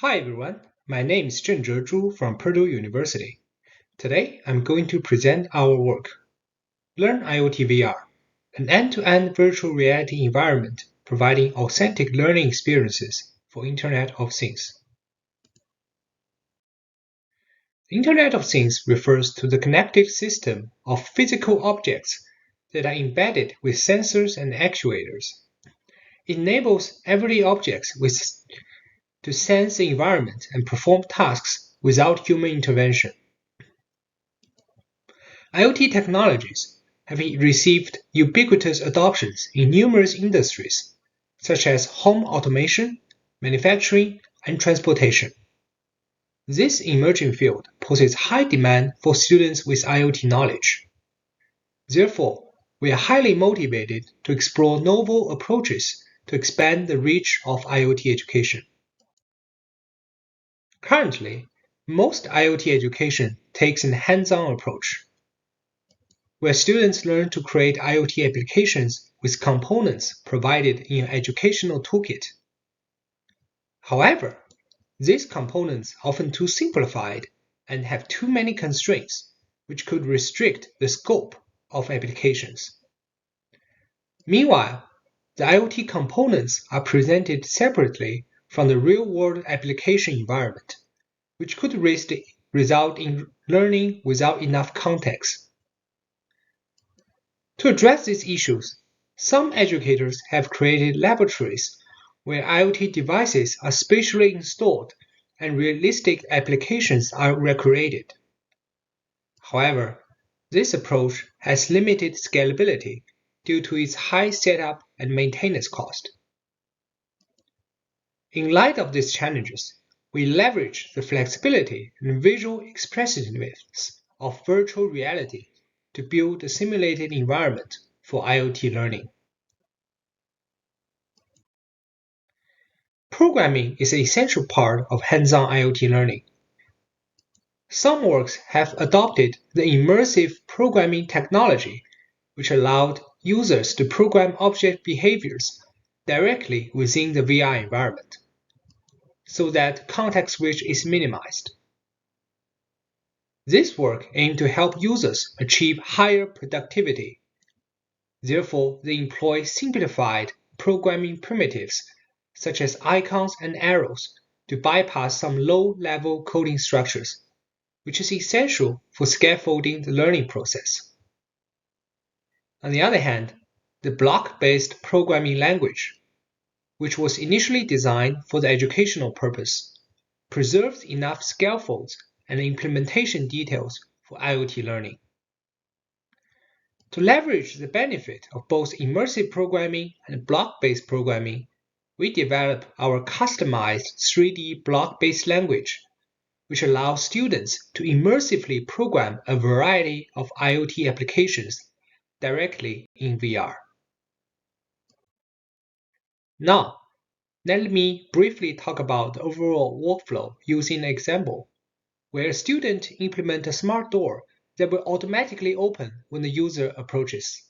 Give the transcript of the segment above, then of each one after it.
Hi everyone, my name is Zhengzhe from Purdue University. Today I'm going to present our work, LearnIoTVR, an end-to-end virtual reality environment providing authentic learning experiences for Internet of Things. The Internet of Things refers to the connected system of physical objects that are embedded with sensors and actuators. It enables everyday objects to sense the environment and perform tasks without human intervention. IoT technologies have received ubiquitous adoptions in numerous industries, such as home automation, manufacturing, and transportation. This emerging field poses high demand for students with IoT knowledge. Therefore, we are highly motivated to explore novel approaches to expand the reach of IoT education. Currently, most IoT education takes a hands-on approach, where students learn to create IoT applications with components provided in an educational toolkit. However, these components are often too simplified and have too many constraints, which could restrict the scope of applications. Meanwhile, the IoT components are presented separately from the real-world application environment, which could result in learning without enough context. To address these issues, some educators have created laboratories where IoT devices are spatially installed and realistic applications are recreated. However, this approach has limited scalability due to its high setup and maintenance cost. In light of these challenges, we leverage the flexibility and visual expressiveness of virtual reality to build a simulated environment for IoT learning. Programming is an essential part of hands-on IoT learning. Some works have adopted the immersive programming technology, which allowed users to program object behaviors directly within the VR environment, so that context switch is minimized. This work aimed to help users achieve higher productivity. Therefore, they employ simplified programming primitives such as icons and arrows to bypass some low-level coding structures, which is essential for scaffolding the learning process. On the other hand, the block-based programming language, which was initially designed for the educational purpose, preserves enough scaffolds and implementation details for IoT learning. To leverage the benefit of both immersive programming and block-based programming, we develop our customized 3D block-based language, which allows students to immersively program a variety of IoT applications directly in VR. Now, let me briefly talk about the overall workflow using an example, where a student implements a smart door that will automatically open when the user approaches.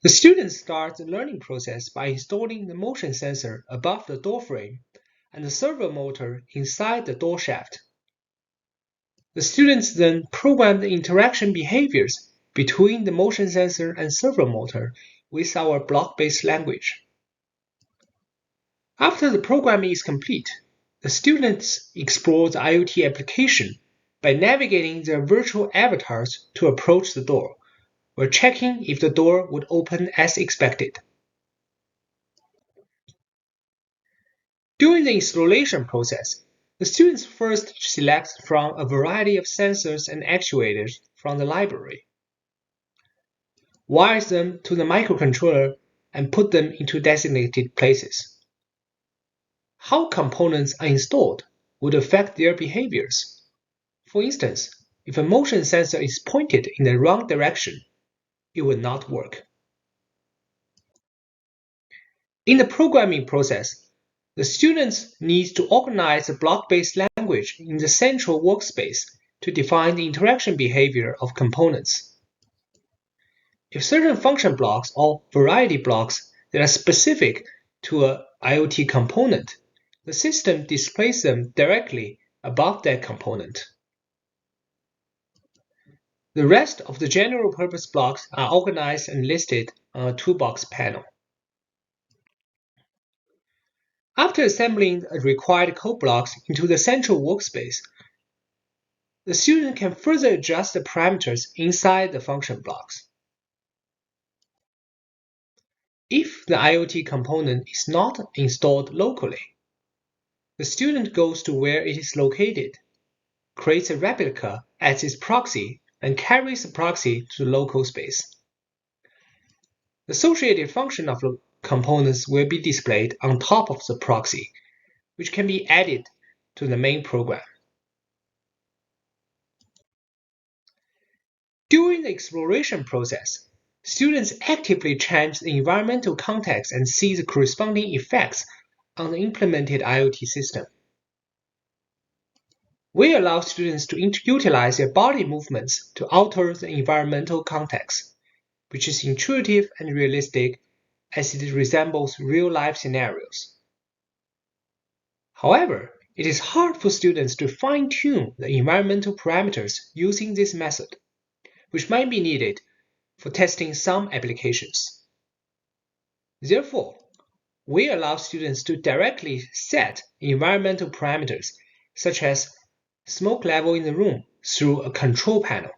The student starts the learning process by installing the motion sensor above the door frame and the servo motor inside the door shaft. The students then program the interaction behaviors between the motion sensor and servo motor with our block-based language. After the programming is complete, the students explore the IoT application by navigating their virtual avatars to approach the door, while checking if the door would open as expected. During the installation process, the students first select from a variety of sensors and actuators from the library, wires them to the microcontroller, and put them into designated places. How components are installed would affect their behaviors. For instance, if a motion sensor is pointed in the wrong direction, it will not work. In the programming process, the students need to organize the block-based language in the central workspace to define the interaction behavior of components. If certain function blocks or variety blocks that are specific to a IoT component, the system displays them directly above that component. The rest of the general-purpose blocks are organized and listed on a toolbox panel. After assembling the required code blocks into the central workspace, the student can further adjust the parameters inside the function blocks. If the IoT component is not installed locally, the student goes to where it is located, creates a replica as its proxy, and carries the proxy to the local space. The associated function of the components will be displayed on top of the proxy, which can be added to the main program. During the exploration process, students actively change the environmental context and see the corresponding effects on the implemented IoT system. We allow students to utilize their body movements to alter the environmental context, which is intuitive and realistic as it resembles real-life scenarios. However, it is hard for students to fine-tune the environmental parameters using this method, which might be needed for testing some applications. Therefore, we allow students to directly set environmental parameters such as smoke level in the room through a control panel.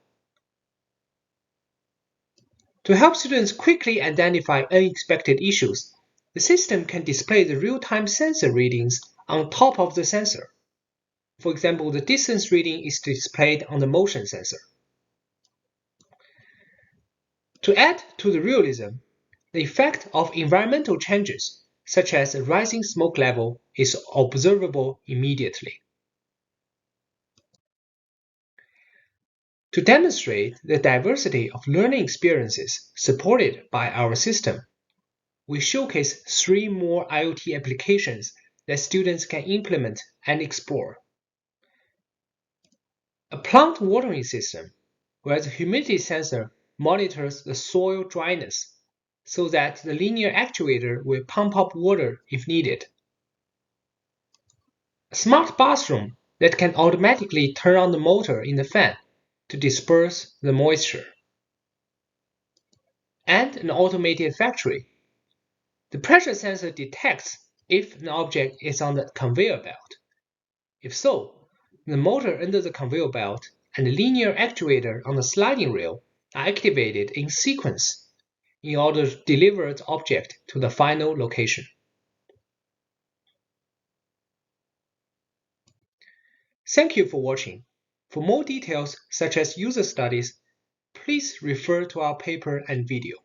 To help students quickly identify unexpected issues, the system can display the real-time sensor readings on top of the sensor. For example, the distance reading is displayed on the motion sensor. To add to the realism, the effect of environmental changes, such as a rising smoke level, is observable immediately. To demonstrate the diversity of learning experiences supported by our system, we showcase 3 more IoT applications that students can implement and explore. A plant watering system, where the humidity sensor monitors the soil dryness so that the linear actuator will pump up water if needed. A smart bathroom that can automatically turn on the motor in the fan to disperse the moisture. And an automated factory. The pressure sensor detects if an object is on the conveyor belt. If so, the motor under the conveyor belt and the linear actuator on the sliding rail are activated in sequence in order to deliver the object to the final location. Thank you for watching. For more details such as user studies, please refer to our paper and video.